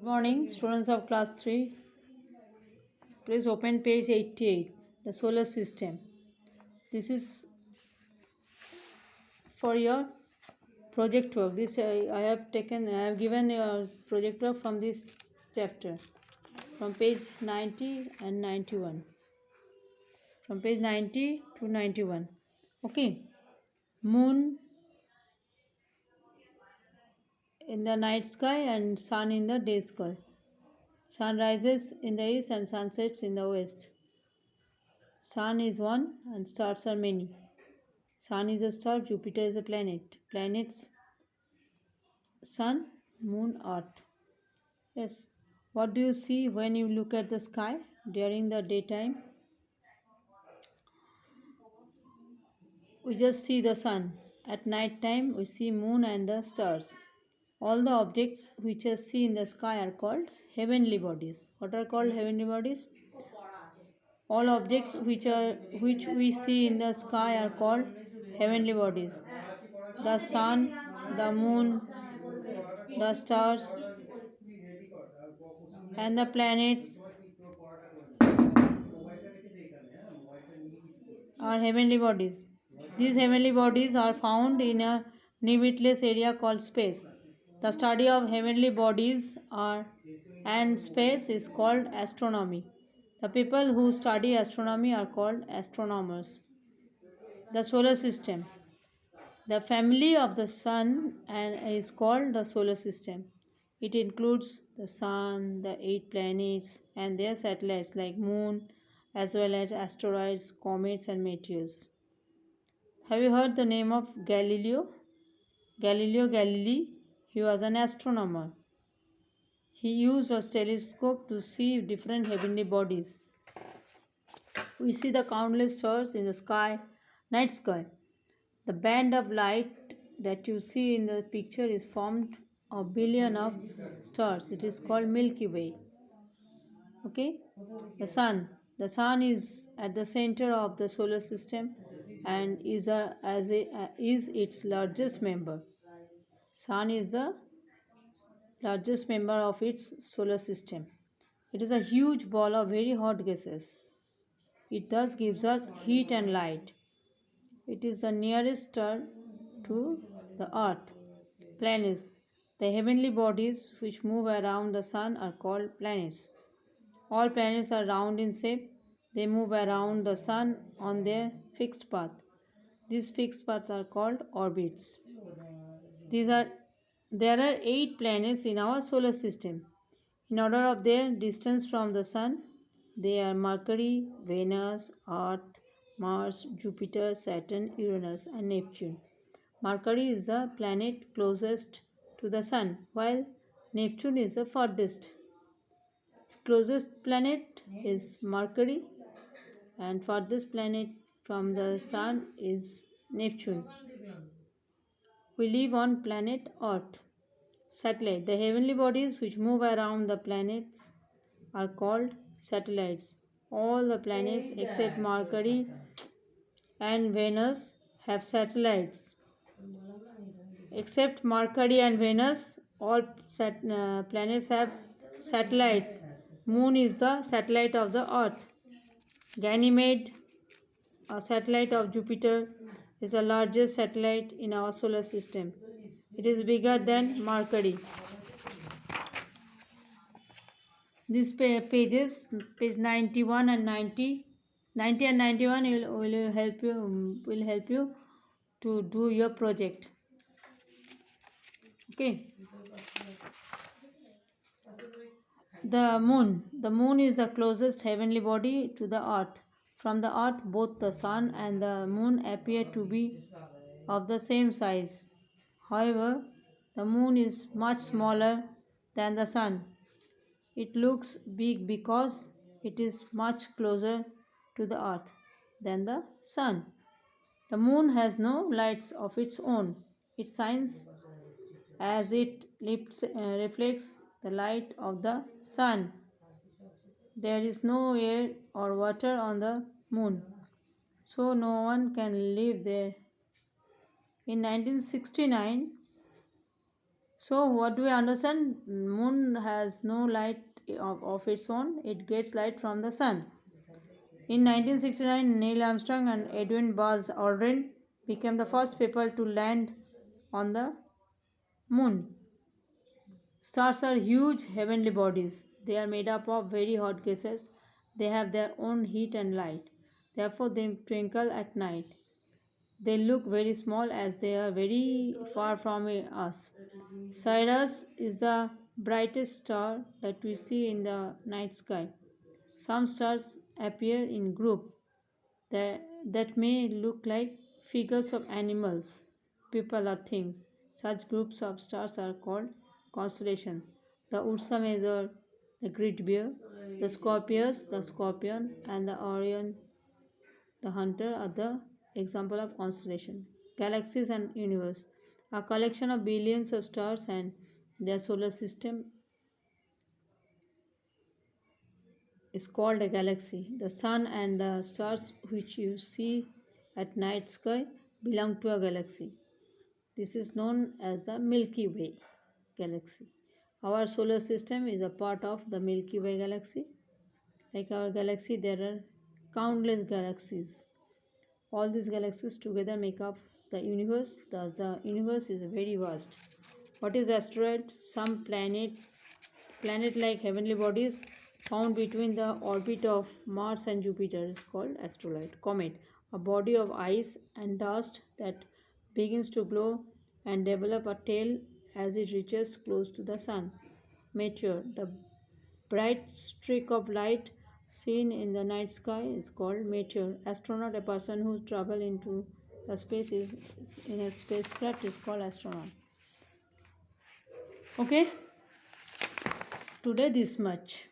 Morning, students of class 3. Please open page 88, the solar system. This is for your project work. This I have given your project work from this chapter, from page 90 and 91. From page 90 to 91. Okay. Moon in the night sky and sun in the day sky. Sun rises in the east and sun sets in the west. Sun is one and stars are many. Sun is a star, Jupiter is a planet. Planets, Sun, Moon, Earth. Yes. What do you see when you look at the sky during the daytime? We just see the sun. At night time, we see moon and the stars. All the objects which are seen in the sky are called heavenly bodies. What are called heavenly bodies? All objects which we see in the sky are called heavenly bodies. The sun, the moon, the stars, and the planets are heavenly bodies. These heavenly bodies are found in a limitless area called space. The study of heavenly bodies and space is called astronomy. The people who study astronomy are called astronomers. The solar system. The family of the sun is called the solar system. It includes the sun, the 8 planets, and their satellites like moon, as well as asteroids, comets, and meteors. Have you heard the name of Galileo? Galileo Galilei, he was an astronomer. He used a telescope to see different heavenly bodies. We see the countless stars in the sky, night sky. The band of light that you see in the picture is formed of billion of stars. It is called Milky Way. Okay? The sun is at the center of the solar system and is its largest member. Sun is the largest member of its solar system. It is a huge ball of very hot gases. It thus gives us heat and light. It is the nearest star to the earth. Planets. The heavenly bodies which move around the sun are called planets. All planets are round in shape. They move around the sun on their fixed path. These fixed paths are called orbits. There are 8 planets in our solar system. In order of their distance from the sun, they are Mercury, Venus, Earth, Mars, Jupiter, Saturn, Uranus, and Neptune. Mercury is the planet closest to the sun, while Neptune is the furthest. Closest planet is Mercury, and farthest planet from the sun is Neptune. We live on planet Earth. Satellite. The heavenly bodies which move around the planets are called satellites. All the planets except Mercury and Venus have satellites. Except Mercury and Venus, all planets have satellites. Moon is the satellite of the Earth. Ganymede, a satellite of Jupiter, is the largest satellite in our solar system. It is bigger than Mercury. These pages, page 91 and 90 and 91 will help you to do your project. Okay. The moon is the closest heavenly body to the earth. From the earth, both the sun and the moon appear to be of the same size. However, the moon is much smaller than the sun. It looks big because it is much closer to the earth than the sun. The moon has no lights of its own. It shines as it reflects the light of the sun. There is no air or water on the moon, so no one can live there. In 1969, So what do we understand? Moon has no light of its own. It gets light from the sun. In 1969, Neil Armstrong and Edwin Buzz Aldrin became the first people to land on the moon. Stars are huge heavenly bodies. They are made up of very hot gases. They have their own heat and light. Therefore, they twinkle at night. They look very small as they are very far from us. Sirius is the brightest star that we see in the night sky. Some stars appear in groups that may look like figures of animals, people, or things. Such groups of stars are called constellations. The Ursa Major, the Great Bear, the Scorpius, the Scorpion, and the Orion, the Hunter are the example of constellation. Galaxies and universe, a collection of billions of stars and their solar system is called a galaxy. The sun and the stars which you see at night sky belong to a galaxy. This is known as the Milky Way galaxy. Our solar system is a part of the Milky Way galaxy. Like our galaxy, there are countless galaxies. All these galaxies together make up the universe. Thus, the universe is very vast. What is asteroid? Some planet-like heavenly bodies found between the orbit of Mars and Jupiter is called asteroid. Comet, a body of ice and dust that begins to glow and develop a tail as it reaches close to the sun. Meteor, the bright streak of light seen in the night sky is called meteor. Astronaut, a person who travels into the space is in a spacecraft is called astronaut. Okay, today this much.